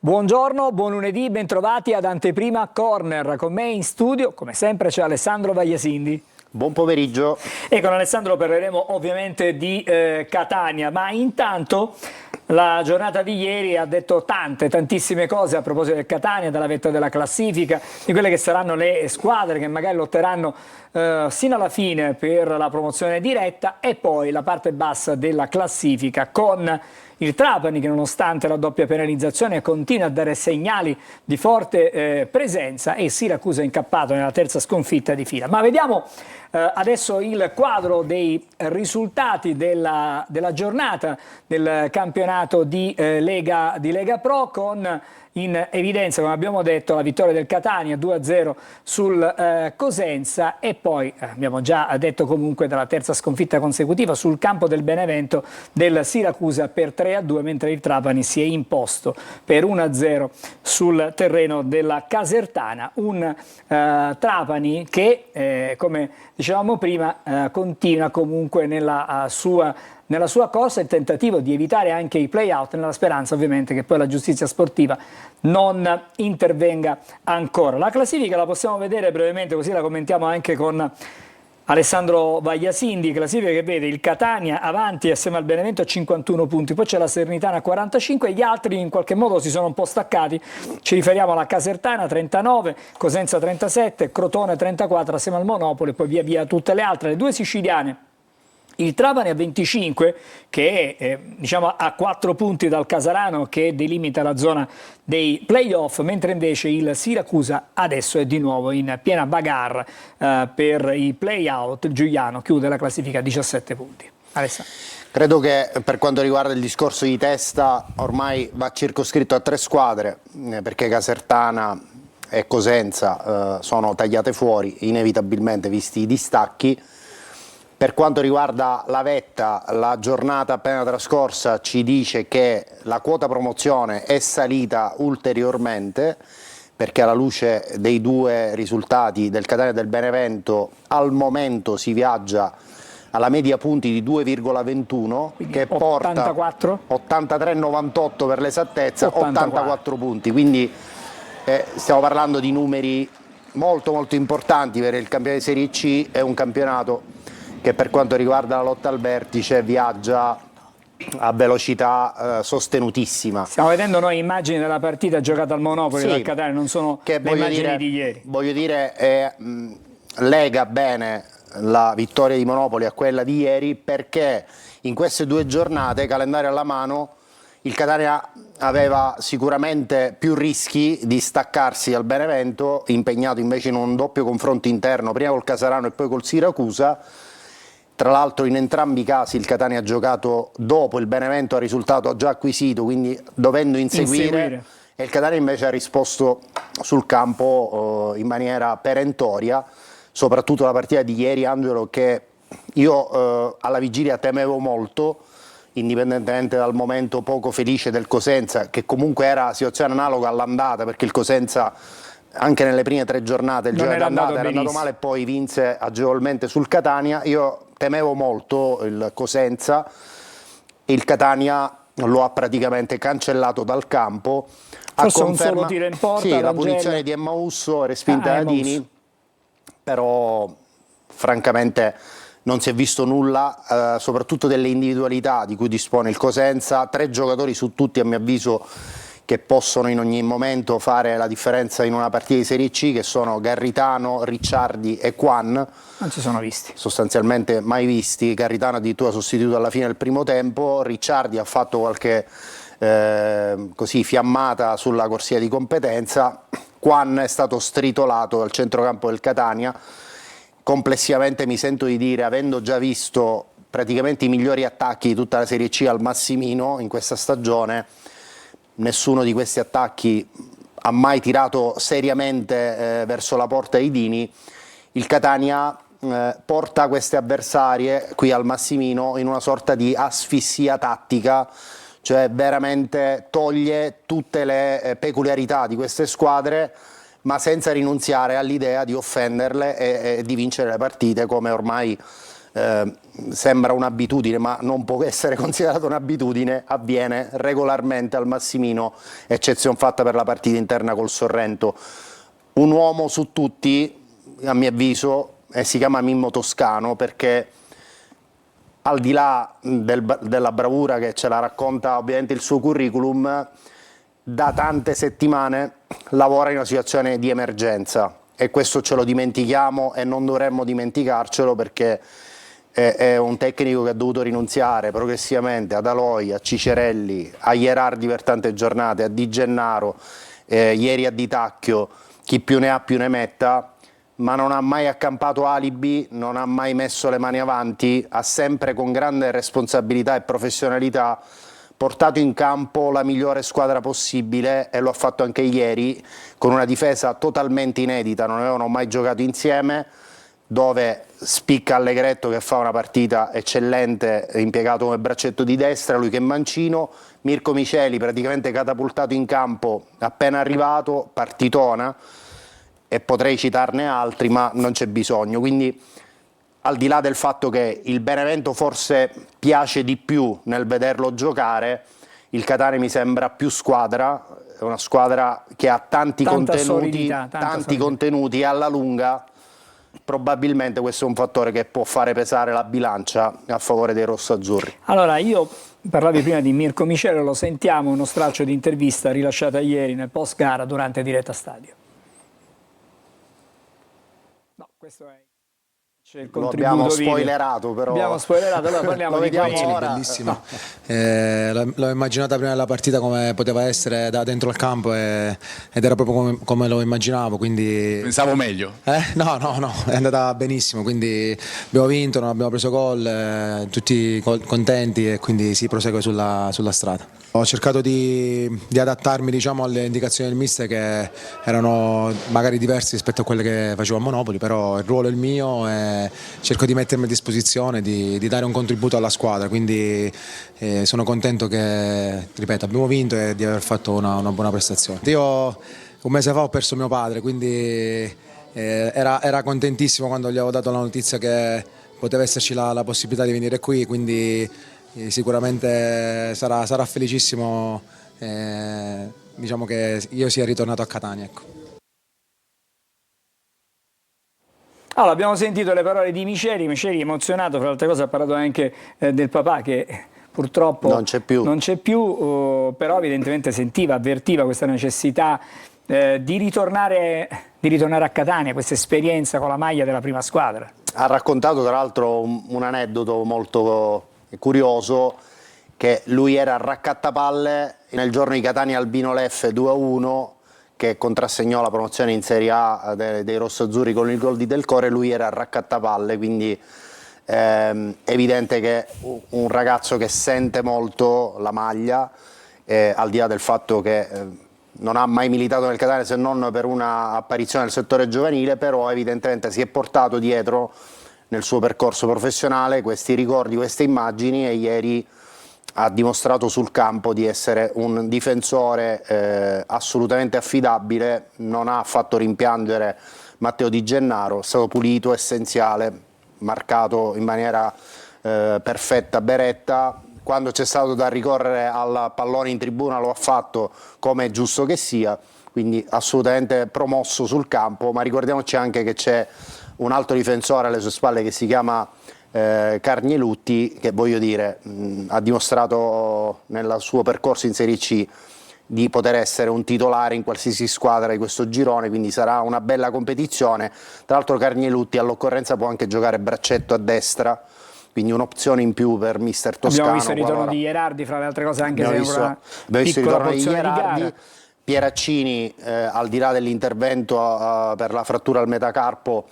Buongiorno, buon lunedì, bentrovati ad Anteprima Corner. Con me in studio, come sempre, c'è Alessandro Vagliasindi. Buon pomeriggio. E con Alessandro parleremo ovviamente di Catania, ma intanto la giornata di ieri ha detto tantissime cose a proposito del Catania, dalla vetta della classifica, di quelle che saranno le squadre che magari lotteranno sino alla fine per la promozione diretta, e poi la parte bassa della classifica con il Trapani che, nonostante la doppia penalizzazione, continua a dare segnali di forte presenza, e Siracusa incappato nella terza sconfitta di fila. Ma vediamo adesso il quadro dei risultati della giornata del campionato di Lega Pro, con in evidenza, come abbiamo detto, la vittoria del Catania 2-0 sul Cosenza, e poi abbiamo già detto comunque dalla terza sconfitta consecutiva sul campo del Benevento del Siracusa per 3-2, mentre il Trapani si è imposto per 1-0 sul terreno della Casertana. Un Trapani che, come dicevamo prima, continua comunque nella sua corsa, il tentativo di evitare anche i play-out, nella speranza ovviamente che poi la giustizia sportiva non intervenga ancora. La classifica la possiamo vedere brevemente, così la commentiamo anche con Alessandro Vagliasindi. Classifica che vede il Catania avanti assieme al Benevento a 51 punti, poi c'è la Salernitana a 45, gli altri in qualche modo si sono un po' staccati. Ci riferiamo alla Casertana 39, Cosenza 37, Crotone 34 assieme al Monopoli, poi via via tutte le altre, le due siciliane. Il Trapani a 25, che è diciamo, a 4 punti dal Casarano, che delimita la zona dei playoff, mentre invece il Siracusa adesso è di nuovo in piena bagarre per i playout. Il Giuliano chiude la classifica a 17 punti. Alessandro. Credo che per quanto riguarda il discorso di testa ormai va circoscritto a 3 squadre, perché Casertana e Cosenza sono tagliate fuori inevitabilmente visti i distacchi. Per quanto riguarda la vetta, la giornata appena trascorsa ci dice che la quota promozione è salita ulteriormente, perché alla luce dei 2 risultati del Catania e del Benevento al momento si viaggia alla media punti di 2,21, che porta 83,98 per l'esattezza, 84 punti, quindi stiamo parlando di numeri molto importanti per il campionato di Serie C. È un campionato che per quanto riguarda la lotta al vertice viaggia a velocità sostenutissima. Stiamo vedendo noi immagini della partita giocata al Monopoli dal Catania, non sono le immagini di ieri. Voglio dire, lega bene la vittoria di Monopoli a quella di ieri, perché in queste 2 giornate, calendario alla mano, il Catania aveva sicuramente più rischi di staccarsi al Benevento, impegnato invece in un doppio confronto interno, prima col Casarano e poi col Siracusa. Tra l'altro in entrambi i casi il Catania ha giocato dopo il Benevento, ha risultato già acquisito, quindi dovendo inseguire. E il Catania invece ha risposto sul campo in maniera perentoria, soprattutto la partita di ieri, Angelo, che io alla vigilia temevo molto, indipendentemente dal momento poco felice del Cosenza, che comunque era situazione analoga all'andata, perché il Cosenza anche nelle prime 3 giornate il giro d'andata era andato male e poi vinse agevolmente sul Catania. Io temevo molto il Cosenza e il Catania lo ha praticamente cancellato dal campo. Forse un solo tiro in porta, sì, la punizione di Emmausso respinta da Dini, però francamente non si è visto nulla, soprattutto delle individualità di cui dispone il Cosenza. 3 giocatori su tutti, a mio avviso, che possono in ogni momento fare la differenza in una partita di Serie C, che sono Garritano, Ricciardi e Quan. Non si sono visti. Sostanzialmente mai visti. Garritano addirittura sostituito alla fine del primo tempo, Ricciardi ha fatto qualche così fiammata sulla corsia di competenza, Quan è stato stritolato dal centrocampo del Catania. Complessivamente mi sento di dire, avendo già visto praticamente i migliori attacchi di tutta la Serie C al Massimino in questa stagione, nessuno di questi attacchi ha mai tirato seriamente verso la porta di Dini. Il Catania porta queste avversarie qui al Massimino in una sorta di asfissia tattica, cioè veramente toglie tutte le peculiarità di queste squadre, ma senza rinunziare all'idea di offenderle e di vincere le partite, come ormai sembra un'abitudine, ma non può essere considerata un'abitudine, avviene regolarmente al Massimino, eccezione fatta per la partita interna col Sorrento. Un uomo su tutti, a mio avviso, e si chiama Mimmo Toscano, perché al di là della bravura che ce la racconta ovviamente il suo curriculum, da tante settimane lavora in una situazione di emergenza, e questo ce lo dimentichiamo e non dovremmo dimenticarcelo, perché è un tecnico che ha dovuto rinunziare progressivamente ad Aloi, a Cicerelli, a Ierardi per tante giornate, a Di Gennaro, ieri a Di Tacchio, chi più ne ha più ne metta, ma non ha mai accampato alibi, non ha mai messo le mani avanti, ha sempre con grande responsabilità e professionalità portato in campo la migliore squadra possibile, e lo ha fatto anche ieri con una difesa totalmente inedita, non avevano mai giocato insieme, dove spicca Allegretto che fa una partita eccellente, impiegato come braccetto di destra, lui che è mancino, Mirko Miceli praticamente catapultato in campo appena arrivato, partitona, e potrei citarne altri ma non c'è bisogno. Quindi, al di là del fatto che il Benevento forse piace di più nel vederlo giocare, il Catania mi sembra più squadra, è una squadra che ha tanti contenuti, e alla lunga probabilmente questo è un fattore che può fare pesare la bilancia a favore dei rossoazzurri. Allora, io parlavi prima di Mirko Miceli, lo sentiamo, uno stralcio di intervista rilasciata ieri nel post gara durante diretta stadio. No, questo è il lo abbiamo spoilerato, però abbiamo spoilerato, allora parliamo di ora. Bellissima. L'ho immaginata prima della partita come poteva essere da dentro il campo, ed era proprio come lo immaginavo, quindi pensavo meglio. No, è andata benissimo, quindi abbiamo vinto, non abbiamo preso gol, tutti contenti, e quindi si prosegue sulla strada. Ho cercato di adattarmi, diciamo, alle indicazioni del mister, che erano magari diverse rispetto a quelle che facevo a Monopoli, però il ruolo è il mio e cerco di mettermi a disposizione, di dare un contributo alla squadra, quindi sono contento che, ripeto, abbiamo vinto e di aver fatto una buona prestazione. Io un mese fa ho perso mio padre, quindi era contentissimo quando gli avevo dato la notizia che poteva esserci la possibilità di venire qui, quindi sicuramente sarà felicissimo, diciamo, che io sia ritornato a Catania, ecco. Allora, abbiamo sentito le parole di Miceli emozionato, fra le altre cose ha parlato anche del papà che purtroppo non c'è più, però evidentemente avvertiva questa necessità di ritornare a Catania, questa esperienza con la maglia della prima squadra. Ha raccontato tra l'altro un aneddoto molto curioso, che lui era a raccattapalle nel giorno di Catania Albino Leffe 2-1, che contrassegnò la promozione in Serie A dei rossoazzurri con il gol di Del Core. Lui era a raccattapalle, quindi è evidente che un ragazzo che sente molto la maglia, al di là del fatto che non ha mai militato nel Catania se non per una apparizione nel settore giovanile, però evidentemente si è portato dietro nel suo percorso professionale questi ricordi, queste immagini, e ieri ha dimostrato sul campo di essere un difensore assolutamente affidabile, non ha fatto rimpiangere Matteo Di Gennaro, è stato pulito, essenziale, marcato in maniera perfetta Beretta. Quando c'è stato da ricorrere al pallone in tribuna lo ha fatto come è giusto che sia, quindi assolutamente promosso sul campo, ma ricordiamoci anche che c'è un altro difensore alle sue spalle che si chiama Carnielutti, che voglio dire ha dimostrato nel suo percorso in Serie C di poter essere un titolare in qualsiasi squadra di questo girone, quindi sarà una bella competizione. Tra l'altro Carnielutti all'occorrenza può anche giocare braccetto a destra, quindi un'opzione in più per mister Toscano. Abbiamo visto il ritorno di Ierardi, fra le altre cose, anche se è una piccola porzione di gara. Pieraccini, al di là dell'intervento per la frattura al metacarpo,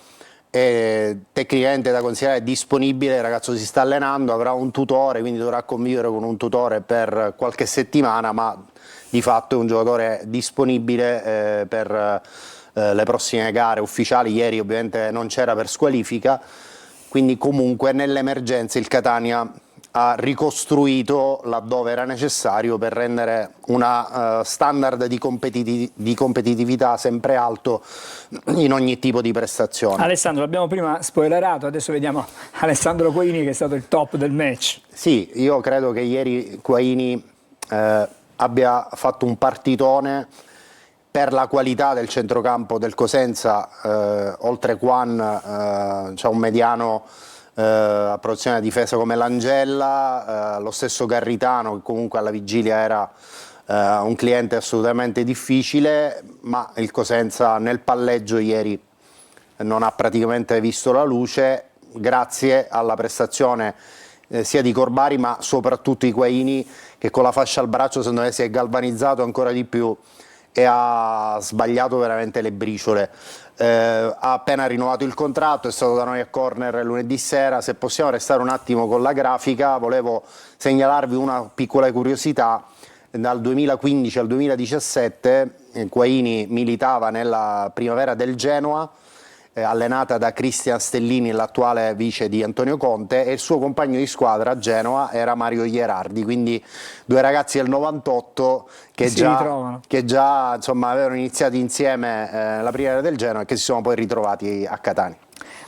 è tecnicamente da considerare disponibile, il ragazzo si sta allenando, avrà un tutore, quindi dovrà convivere con un tutore per qualche settimana, ma di fatto è un giocatore disponibile per le prossime gare ufficiali. Ieri ovviamente non c'era per squalifica, quindi comunque nell'emergenza il Catania ha ricostruito laddove era necessario per rendere una standard di competitività sempre alto in ogni tipo di prestazione. Alessandro, l'abbiamo prima spoilerato, adesso vediamo Alessandro Quaini che è stato il top del match. Sì, io credo che ieri Quaini abbia fatto un partitone per la qualità del centrocampo del Cosenza, oltre Quan c'è un mediano a protezione della difesa come Langella, lo stesso Garritano che comunque alla vigilia era un cliente assolutamente difficile, ma il Cosenza nel palleggio ieri non ha praticamente visto la luce grazie alla prestazione sia di Corbari ma soprattutto di Quaini, che con la fascia al braccio secondo me si è galvanizzato ancora di più e ha sbagliato veramente le briciole. Ha appena rinnovato il contratto, è stato da noi a Corner lunedì sera. Se possiamo restare un attimo con la grafica, volevo segnalarvi una piccola curiosità. Dal 2015 al 2017 Quaini militava nella primavera del Genoa, allenata da Cristian Stellini, l'attuale vice di Antonio Conte, e il suo compagno di squadra a Genoa era Mario Ierardi, quindi due ragazzi del 98 che già insomma, avevano iniziato insieme la primavera del Genoa e che si sono poi ritrovati a Catania.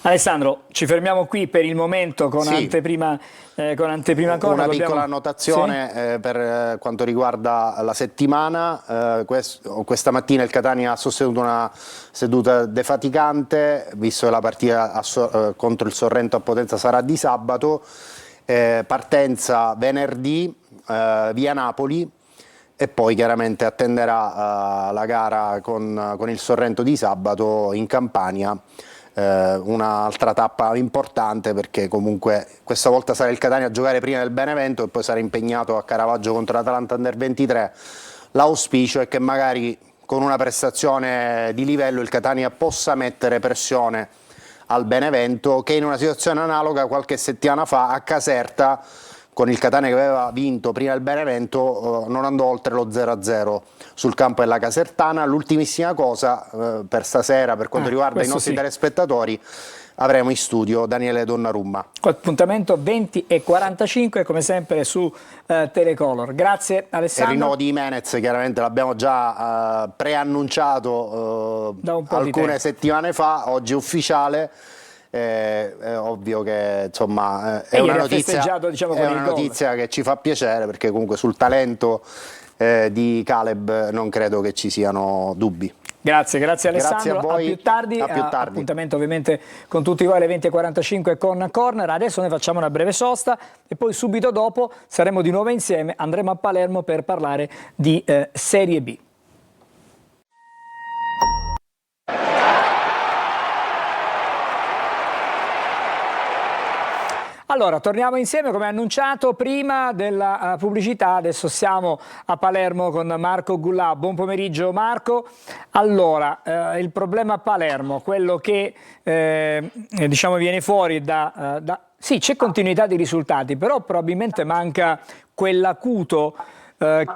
Alessandro, ci fermiamo qui per il momento con anteprima Corner. Una piccola annotazione per quanto riguarda la settimana. Questa mattina il Catania ha sostenuto una seduta defaticante, visto che la partita contro il Sorrento a Potenza sarà di sabato. Partenza venerdì via Napoli, e poi chiaramente attenderà la gara con il Sorrento di sabato in Campania. Un'altra tappa importante, perché comunque questa volta sarà il Catania a giocare prima del Benevento e poi sarà impegnato a Caravaggio contro l'Atalanta Under 23. L'auspicio è che magari con una prestazione di livello il Catania possa mettere pressione al Benevento, che in una situazione analoga qualche settimana fa a Caserta, con il Catania che aveva vinto prima il Benevento, non andò oltre lo 0-0 sul campo della Casertana. L'ultimissima cosa per stasera, per quanto riguarda i nostri telespettatori, avremo in studio Daniele Donnarumma. Appuntamento 20:45 come sempre su Telecolor. Grazie Alessandro. Il rinnovo di Jimenez chiaramente l'abbiamo già preannunciato alcune settimane fa, oggi è ufficiale. È ovvio che insomma è una notizia, diciamo, è una notizia che ci fa piacere, perché comunque sul talento di Caleb non credo che ci siano dubbi. Grazie Alessandro, grazie a voi. A più tardi. Appuntamento ovviamente con tutti voi alle 20:45 con Corner. Adesso noi facciamo una breve sosta e poi subito dopo saremo di nuovo insieme, andremo a Palermo per parlare di Serie B. Allora, torniamo insieme come annunciato prima della pubblicità. Adesso siamo a Palermo con Marco Gullà. Buon pomeriggio Marco. Allora, il problema a Palermo, quello che diciamo viene fuori sì, c'è continuità di risultati, però probabilmente manca quell'acuto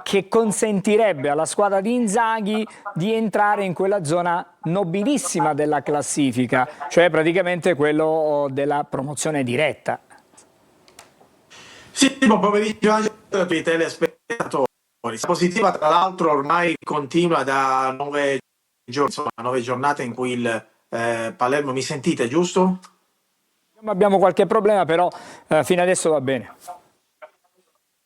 che consentirebbe alla squadra di Inzaghi di entrare in quella zona nobilissima della classifica, cioè praticamente quello della promozione diretta. Sì, buon pomeriggio anche a tutti i telespettatori. La positiva, tra l'altro, ormai continua da 9 giornate in cui il Palermo, mi sentite, giusto? Abbiamo qualche problema, però fino adesso va bene.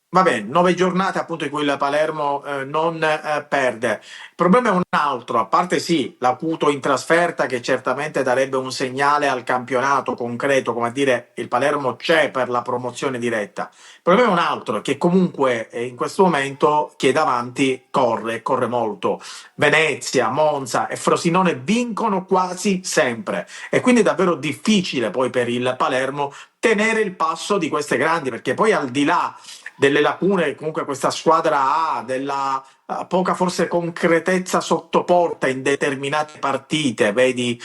Va bene, 9 giornate appunto in cui il Palermo non perde. Il problema è un altro, a parte sì, l'acuto in trasferta che certamente darebbe un segnale al campionato concreto, come a dire il Palermo c'è per la promozione diretta. Il problema è un altro, che comunque in questo momento chi è davanti corre molto. Venezia, Monza e Frosinone vincono quasi sempre e quindi è davvero difficile poi per il Palermo tenere il passo di queste grandi, perché poi al di là delle lacune che comunque questa squadra ha, della poca forse concretezza sotto porta in determinate partite, vedi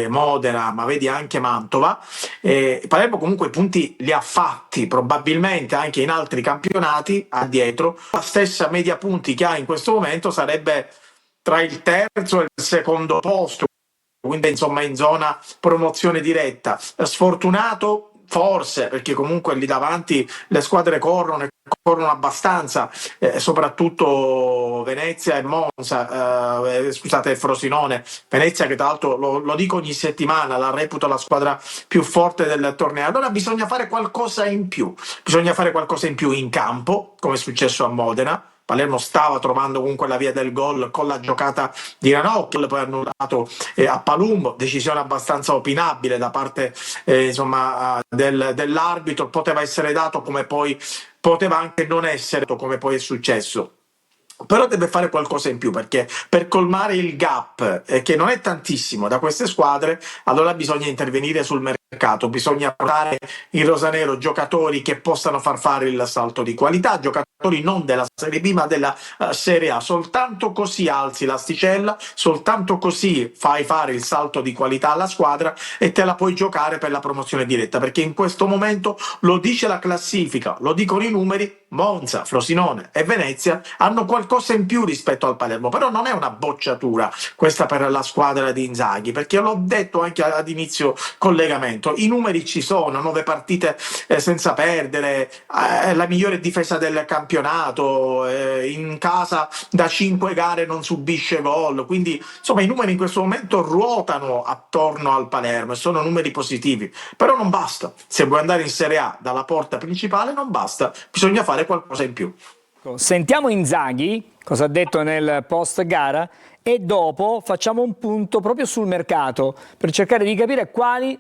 Modena, ma vedi anche Mantova, Palermo comunque i punti li ha fatti, probabilmente anche in altri campionati addietro, la stessa media punti che ha in questo momento sarebbe tra il terzo e il secondo posto, quindi insomma in zona promozione diretta. Sfortunato forse, perché comunque lì davanti le squadre corrono e corrono abbastanza, soprattutto Venezia e Monza, scusate, Frosinone. Venezia che tra l'altro lo dico ogni settimana, la reputo la squadra più forte del torneo. Allora bisogna fare qualcosa in più, bisogna fare qualcosa in più in campo, come è successo a Modena. Palermo stava trovando comunque la via del gol con la giocata di Ranocchia, poi annullato a Palumbo, decisione abbastanza opinabile da parte insomma, dell'arbitro, poteva essere dato come poi poteva anche non essere come poi è successo. Però deve fare qualcosa in più, perché per colmare il gap, che non è tantissimo da queste squadre, allora bisogna intervenire sul mercato, bisogna portare in rosanero giocatori che possano far fare il salto di qualità, giocatori non della Serie B ma della Serie A. Soltanto così alzi l'asticella, soltanto così fai fare il salto di qualità alla squadra e te la puoi giocare per la promozione diretta, perché in questo momento, lo dice la classifica, lo dicono i numeri, Monza, Frosinone e Venezia hanno qualcosa in più rispetto al Palermo. Però non è una bocciatura questa per la squadra di Inzaghi, perché l'ho detto anche ad inizio collegamento, i numeri ci sono, 9 partite senza perdere, la migliore difesa del campionato, in casa da 5 gare non subisce gol, quindi insomma i numeri in questo momento ruotano attorno al Palermo e sono numeri positivi. Però non basta, se vuoi andare in Serie A dalla porta principale non basta, bisogna fare qualcosa in più. Sentiamo Inzaghi cosa ha detto nel post gara e dopo facciamo un punto proprio sul mercato per cercare di capire quali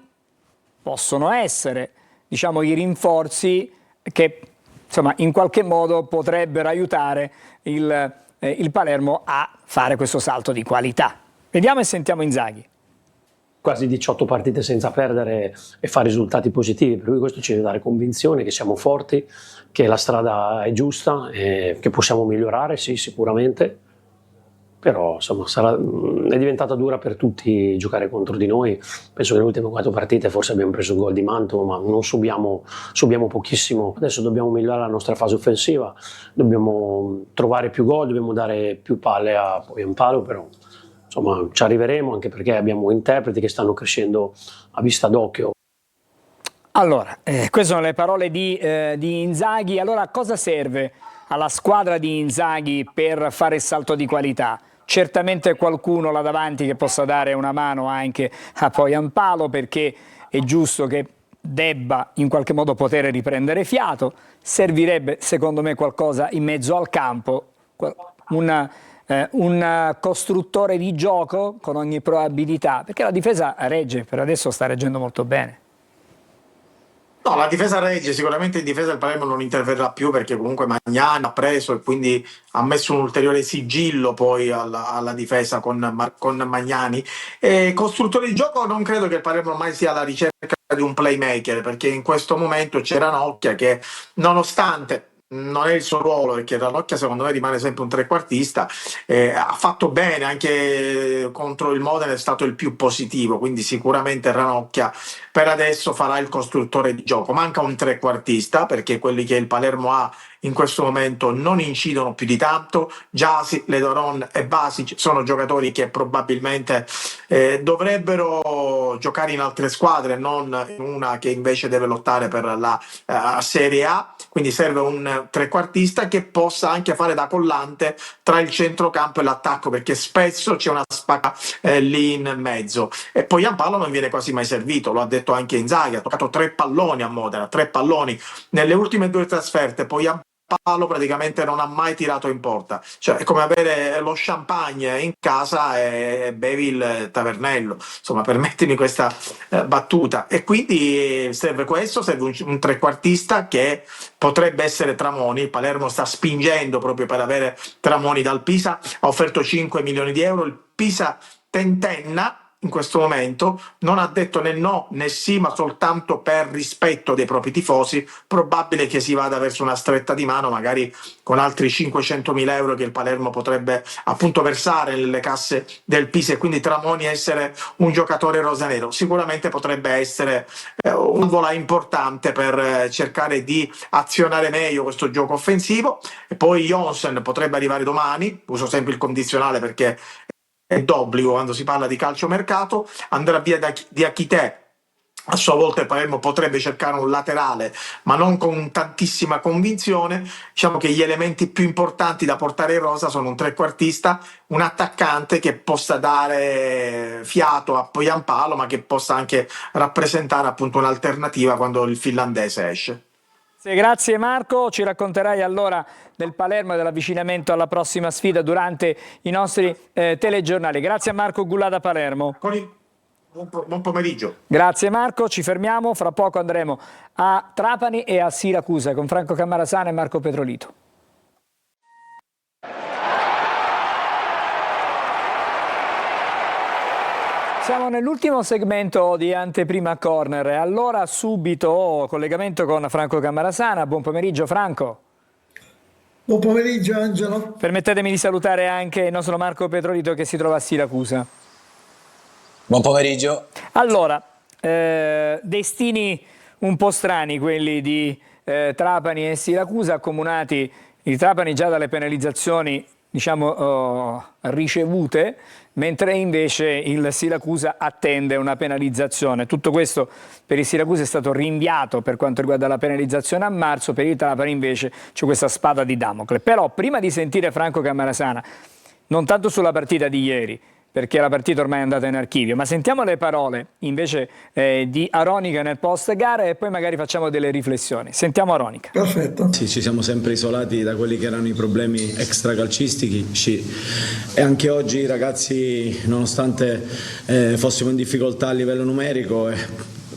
possono essere, diciamo, i rinforzi che insomma in qualche modo potrebbero aiutare il Palermo a fare questo salto di qualità. Vediamo e sentiamo Inzaghi. Quasi 18 partite senza perdere e fare risultati positivi, per cui questo ci deve dare convinzione che siamo forti, che la strada è giusta, e che possiamo migliorare, sì, sicuramente, però insomma è diventata dura per tutti giocare contro di noi. Penso che nelle ultime 4 partite forse abbiamo preso il gol di Mantova, ma non subiamo pochissimo. Adesso dobbiamo migliorare la nostra fase offensiva, dobbiamo trovare più gol, dobbiamo dare più palle poi a un palo, però insomma ci arriveremo, anche perché abbiamo interpreti che stanno crescendo a vista d'occhio. Allora, queste sono le parole di Inzaghi. Allora, cosa serve alla squadra di Inzaghi per fare il salto di qualità? Certamente qualcuno là davanti che possa dare una mano anche a Poyampalo, perché è giusto che debba in qualche modo poter riprendere fiato. Servirebbe, secondo me, qualcosa in mezzo al campo, un costruttore di gioco con ogni probabilità, perché la difesa regge, per adesso sta reggendo molto bene. No, la difesa regge, sicuramente in difesa il Palermo non interverrà più, perché comunque Magnani ha preso e quindi ha messo un ulteriore sigillo poi alla difesa con Magnani. E costruttore di gioco, non credo che il Palermo ormai sia alla ricerca di un playmaker, perché in questo momento c'è Ranocchia che, nonostante non è il suo ruolo, perché Ranocchia secondo me rimane sempre un trequartista, ha fatto bene anche contro il Modena, è stato il più positivo, quindi sicuramente Ranocchia per adesso farà il costruttore di gioco. Manca un trequartista, perché quelli che il Palermo ha in questo momento non incidono più di tanto. Giasi, Ledoron e Basic sono giocatori che probabilmente dovrebbero giocare in altre squadre, non in una che invece deve lottare per la Serie A, quindi serve un trequartista che possa anche fare da collante tra il centrocampo e l'attacco, perché spesso c'è una spacca lì in mezzo. E poi Ampalo non viene quasi mai servito, lo ha detto anche Inzaghi, ha toccato 3 palloni a Modena, 3 palloni nelle ultime 2 trasferte. Poi Ampalo praticamente non ha mai tirato in porta, cioè è come avere lo champagne in casa e bevi il tavernello, insomma, permettimi questa battuta. E quindi serve questo, serve un trequartista che potrebbe essere Tramoni. Il Palermo sta spingendo proprio per avere Tramoni dal Pisa, ha offerto 5 milioni di euro, il Pisa tentenna in questo momento, non ha detto né no né sì, ma soltanto per rispetto dei propri tifosi. Probabile che si vada verso una stretta di mano, magari con altri 500.000 euro che il Palermo potrebbe appunto versare nelle casse del Pisa, e quindi Tramoni essere un giocatore rosanero. Sicuramente potrebbe essere un vola importante per cercare di azionare meglio questo gioco offensivo. E poi Jonsen potrebbe arrivare domani, uso sempre il condizionale perché è d'obbligo quando si parla di calciomercato. Andrà via Diakité A sua volta il Palermo potrebbe cercare un laterale, ma non con tantissima convinzione. Diciamo che gli elementi più importanti da portare in rosa sono un trequartista, un attaccante che possa dare fiato a Poyampalo, ma che possa anche rappresentare appunto un'alternativa quando il finlandese esce. Sì, grazie Marco, ci racconterai allora del Palermo e dell'avvicinamento alla prossima sfida durante i nostri telegiornali. Grazie a Marco Gullà da Palermo. Buon pomeriggio. Grazie Marco, ci fermiamo, fra poco andremo a Trapani e a Siracusa con Franco Cammarasana e Marco Petrolito. Siamo nell'ultimo segmento di Anteprima Corner e allora subito collegamento con Franco Cammarasana. Buon pomeriggio Franco. Buon pomeriggio Angelo. Permettetemi di salutare anche il nostro Marco Petrolito che si trova a Siracusa. Buon pomeriggio. Allora, destini un po' strani quelli di Trapani e Siracusa, accomunati di Trapani già dalle penalizzazioni ricevute, mentre invece il Siracusa attende una penalizzazione. Tutto questo per il Siracusa è stato rinviato per quanto riguarda la penalizzazione a marzo, per il Trapani invece c'è questa spada di Damocle. Però prima di sentire Franco Cammarasana, non tanto sulla partita di ieri, perché la partita ormai è andata in archivio, ma sentiamo le parole invece di Aronica nel post gara e poi magari facciamo delle riflessioni. Sentiamo Aronica. Perfetto. Sì, ci siamo sempre isolati da quelli che erano i problemi extracalcistici e anche oggi i ragazzi, nonostante fossimo in difficoltà a livello numerico,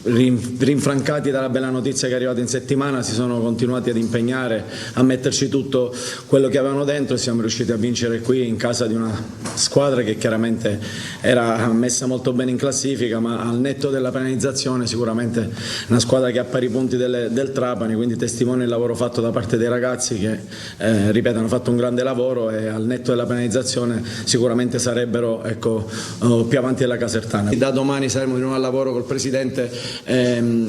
rinfrancati dalla bella notizia che è arrivata in settimana, si sono continuati ad impegnare, a metterci tutto quello che avevano dentro e siamo riusciti a vincere qui in casa di una squadra che chiaramente era messa molto bene in classifica, ma al netto della penalizzazione sicuramente una squadra che ha pari punti del Trapani, quindi testimone il lavoro fatto da parte dei ragazzi che ripeto hanno fatto un grande lavoro e al netto della penalizzazione sicuramente sarebbero più avanti della Casertana. Da domani saremo di nuovo al lavoro col presidente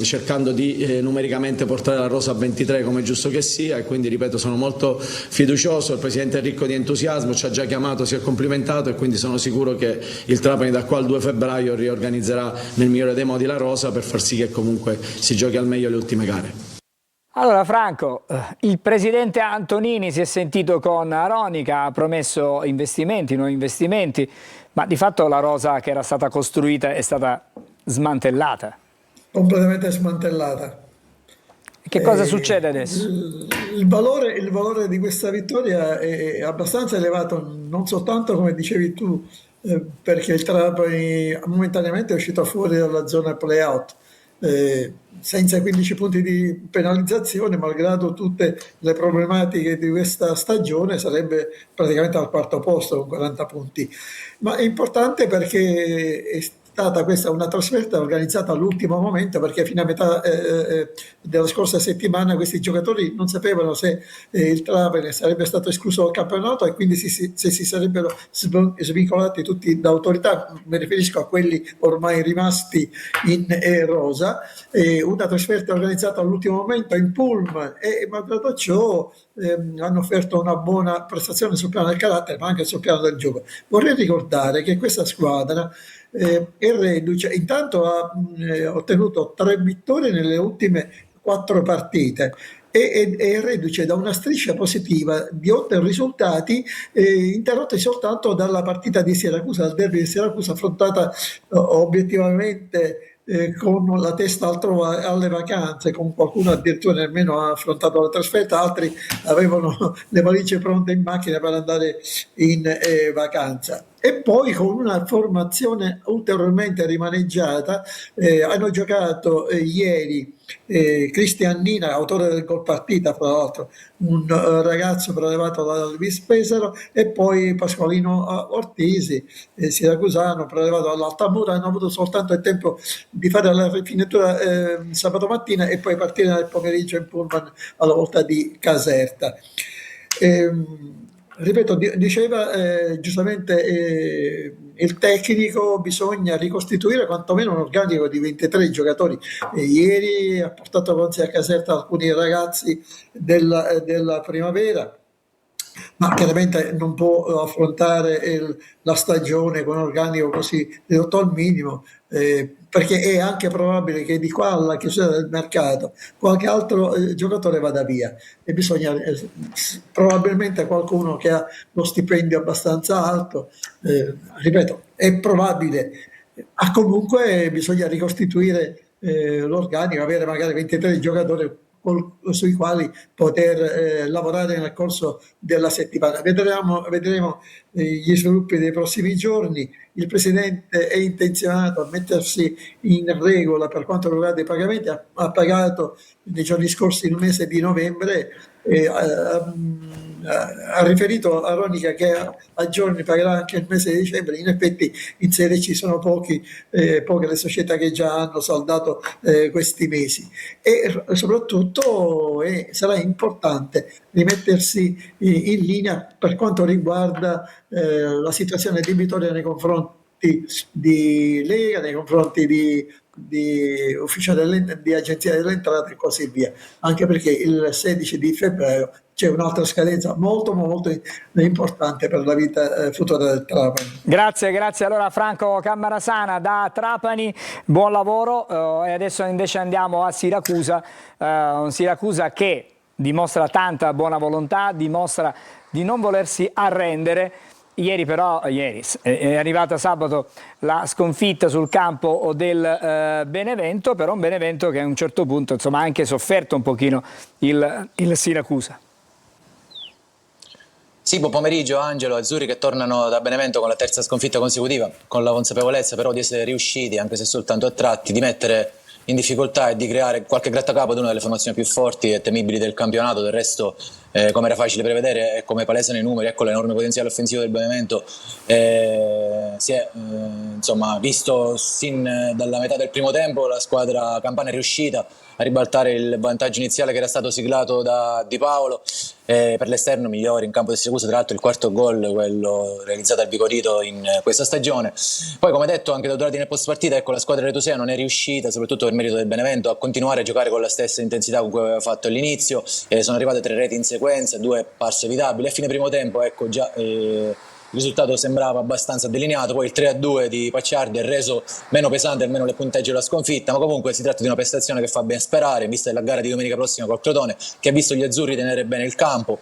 cercando di numericamente portare la rosa a 23 come è giusto che sia e quindi ripeto sono molto fiducioso, il presidente è ricco di entusiasmo, ci ha già chiamato, si è complimentato e quindi sono sicuro che il Trapani da qua al 2 febbraio riorganizzerà nel migliore dei modi la rosa per far sì che comunque si giochi al meglio le ultime gare. Allora Franco, il presidente Antonini si è sentito con Aronica, ha promesso investimenti, nuovi investimenti, ma di fatto la rosa che era stata costruita è stata smantellata. Completamente smantellata. Che cosa succede adesso? Il valore di questa vittoria è abbastanza elevato, non soltanto come dicevi tu, perché il Trapani momentaneamente è uscito fuori dalla zona play-out, senza i 15 punti di penalizzazione, malgrado tutte le problematiche di questa stagione, sarebbe praticamente al quarto posto con 40 punti. Ma è importante perché è stata questa una trasferta organizzata all'ultimo momento, perché fino a metà della scorsa settimana questi giocatori non sapevano se il Trapani sarebbe stato escluso dal campionato e quindi se si sarebbero svincolati tutti da autorità, mi riferisco a quelli ormai rimasti in rosa, una trasferta organizzata all'ultimo momento in pullman e malgrado ciò hanno offerto una buona prestazione sul piano del carattere ma anche sul piano del gioco. Vorrei ricordare che questa squadra è reduce, intanto ha ottenuto 3 vittorie nelle ultime 4 partite e è reduce da una striscia positiva di 8 risultati interrotti soltanto dalla partita di Siracusa, dal derby di Siracusa affrontata obiettivamente con la testa altrove alle vacanze, con qualcuno addirittura nemmeno ha affrontato la trasferta, altri avevano le valigie pronte in macchina per andare in vacanza. E poi con una formazione ulteriormente rimaneggiata hanno giocato ieri Cristian Nina, autore del gol partita, fra l'altro un ragazzo prelevato dal Vis Pesaro, e poi Pasqualino Ortisi, siracusano, prelevato dall'Altamura. Hanno avuto soltanto il tempo di fare la rifinitura sabato mattina e poi partire nel pomeriggio in pullman alla volta di Caserta. Ripeto, diceva giustamente il tecnico, bisogna ricostituire quantomeno un organico di 23 giocatori. Ieri ha portato con sé a Caserta alcuni ragazzi della primavera, ma chiaramente non può affrontare la stagione con un organico così ridotto al minimo, perché è anche probabile che di qua alla chiusura del mercato qualche altro giocatore vada via e bisogna probabilmente qualcuno che ha lo stipendio abbastanza alto, ripeto, è probabile, ma comunque bisogna ricostituire l'organico, avere magari 23 giocatori sui quali poter lavorare nel corso della settimana. Vedremo gli sviluppi dei prossimi giorni. Il Presidente è intenzionato a mettersi in regola per quanto riguarda i pagamenti, ha pagato nei giorni scorsi il mese di novembre, ha riferito a Ronica che a giorni pagherà anche il mese di dicembre. In effetti in Serie C sono poche le società che già hanno saldato questi mesi e soprattutto sarà importante rimettersi in linea per quanto riguarda la situazione debitoria nei confronti di Lega, nei confronti di ufficio di agenzia delle entrate e così via, anche perché il 16 di febbraio c'è un'altra scadenza molto importante per la vita futura del Trapani. Grazie allora Franco Cammarasana da Trapani, buon lavoro, e adesso invece andiamo a Siracusa, un Siracusa che dimostra tanta buona volontà, dimostra di non volersi arrendere. Ieri è arrivata sabato la sconfitta sul campo del Benevento, però un Benevento che a un certo punto insomma ha anche sofferto un pochino il Siracusa. Sì, buon pomeriggio Angelo, azzurri che tornano da Benevento con la terza sconfitta consecutiva, con la consapevolezza però di essere riusciti, anche se soltanto a tratti, di mettere in difficoltà e di creare qualche grattacapo ad una delle formazioni più forti e temibili del campionato. Del resto, come era facile prevedere e come palesano i numeri, ecco l'enorme potenziale offensivo del Benevento, si è insomma visto sin dalla metà del primo tempo. La squadra campana è riuscita a ribaltare il vantaggio iniziale che era stato siglato da Di Paolo, per l'esterno migliore in campo di Siracusa, tra l'altro il quarto gol, quello realizzato al Vicorito in questa stagione. Poi, come detto anche da Dorati nel post partita, ecco, la squadra retusea non è riuscita, soprattutto per merito del Benevento, a continuare a giocare con la stessa intensità con cui aveva fatto all'inizio. Sono arrivate 3 reti in sequenza, 2 parse evitabili. A fine primo tempo, ecco, già il risultato sembrava abbastanza delineato, poi il 3-2 di Pacciardi ha reso meno pesante almeno le punteggi della sconfitta, ma comunque si tratta di una prestazione che fa ben sperare, in vista della gara di domenica prossima col Crotone, che ha visto gli azzurri tenere bene il campo,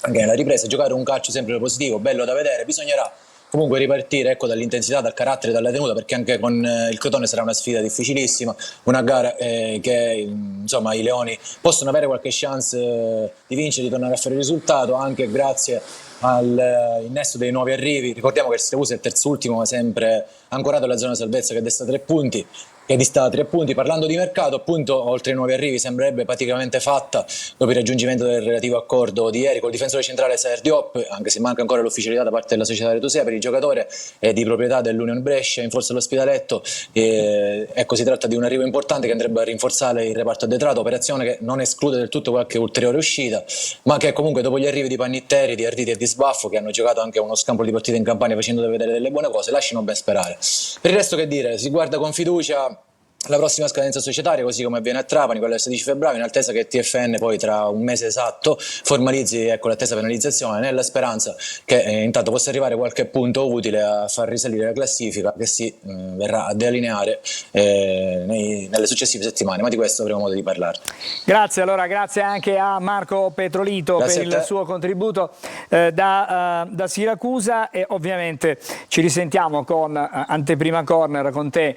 anche nella ripresa, giocare un calcio sempre positivo, bello da vedere. Bisognerà comunque ripartire, ecco, dall'intensità, dal carattere, dalla tenuta, perché anche con il Crotone sarà una sfida difficilissima, una gara che insomma i Leoni possono avere qualche chance di vincere, di tornare a fare il risultato, anche grazie all'innesto dei nuovi arrivi. Ricordiamo che il Siracusa è il terzultimo, ma sempre ancorato alla zona salvezza, che desta 3 punti, che dista 3 punti. Parlando di mercato, appunto, oltre ai nuovi arrivi sembrerebbe praticamente fatta dopo il raggiungimento del relativo accordo di ieri col difensore centrale Saer Diop, anche se manca ancora l'ufficialità da parte della società retusea per il giocatore di proprietà dell'Union Brescia in forza all'Ospitaletto. Ecco, si tratta di un arrivo importante che andrebbe a rinforzare il reparto addetrato, operazione che non esclude del tutto qualche ulteriore uscita, ma che comunque dopo gli arrivi di Pannitteri, di Arditi e di Sbaffo, che hanno giocato anche uno scambio di partite in Campania facendo vedere delle buone cose, lasciano ben sperare. Per il resto che dire, si guarda con fiducia la prossima scadenza societaria, così come avviene a Trapani, quella del 16 febbraio, in attesa che TFN poi tra un mese esatto formalizzi, ecco, l'attesa penalizzazione, nella speranza che intanto possa arrivare qualche punto utile a far risalire la classifica, che si verrà a delineare nelle successive settimane, ma di questo avremo modo di parlare. Grazie, allora grazie anche a Marco Petrolito per il suo contributo da Siracusa, e ovviamente ci risentiamo con Anteprima Corner con te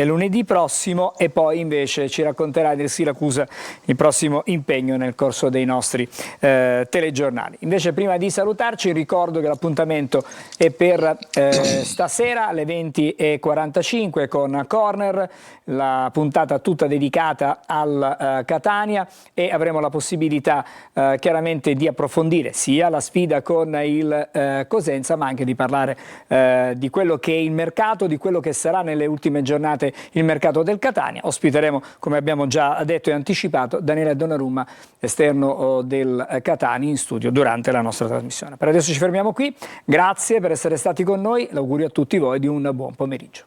lunedì prossimo, e poi invece ci racconterai del Siracusa il prossimo impegno nel corso dei nostri telegiornali. Invece, prima di salutarci, ricordo che l'appuntamento è per stasera alle 20:45 con Corner, la puntata tutta dedicata al Catania, e avremo la possibilità chiaramente di approfondire sia la sfida con il Cosenza, ma anche di parlare di quello che è il mercato, di quello che sarà nelle ultime giornate il mercato del Catania. Ospiteremo, come abbiamo già detto e anticipato, Daniele Donnarumma, esterno del Catania, in studio durante la nostra trasmissione. Per adesso ci fermiamo qui, grazie per essere stati con noi, l'augurio a tutti voi di un buon pomeriggio.